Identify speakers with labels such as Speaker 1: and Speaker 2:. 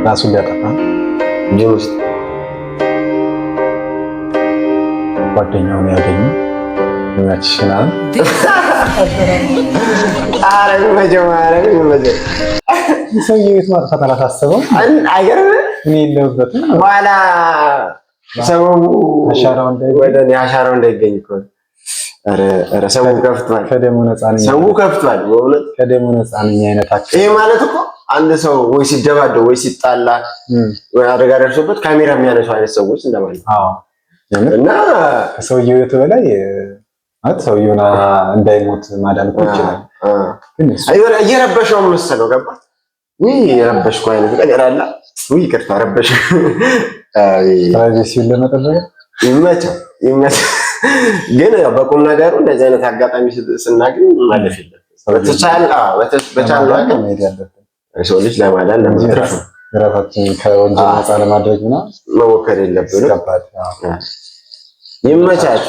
Speaker 1: ራሱን ሊያጠፋ
Speaker 2: ጅም ውስጥ
Speaker 1: ጓደኛውን ያገኙ ይመችሽናል።
Speaker 2: ኧረ መጀመሪያ
Speaker 1: ሰውዬው የት ማጥፋት አላሳሰበም።
Speaker 2: አይገርምም?
Speaker 1: እኔ የለሁበትም
Speaker 2: በኋላ ሰው
Speaker 1: አሻራው
Speaker 2: እንዳይገኝ እኮ ኧረ ሰው ከፍቷል።
Speaker 1: ከደሙ ነፃ ነኝ
Speaker 2: ሰው ከፍቷል። በእውነት
Speaker 1: ከደሙ ነፃ ነኝ አይነት አክል።
Speaker 2: ይሄ ማለት እኮ አንድ ሰው ወይ ሲደባደብ ወይ ሲጣላ ወይ አደጋ ደርሶበት ካሜራ የሚያነሱ አይነት ሰዎች እንደማለት ነው።
Speaker 1: አዎ
Speaker 2: እና
Speaker 1: ከሰውየው የት በላይ ማለት ሰውየውን እንዳይሞት ማዳን እኮ ይችላል። ግን
Speaker 2: እየረበሸው መሰለው ገባ ወይ የረበሽኩ አይነት ነገር አለ ወይ ይቅርታ ረበሽ
Speaker 1: ፕራይቬሲውን ለመጠበቅ
Speaker 2: ይመቻል። ግን በቁም ነገሩ እንደዚህ አይነት አጋጣሚ ስናገኝ ማለፍ የለበትም። በተቻለ አቅም ሰው ልጅ ለማዳን ለመትረፍ
Speaker 1: ራሳችንን ከወንጀል ነፃ ለማድረግ መሞከር
Speaker 2: የለብንም። ይመቻል።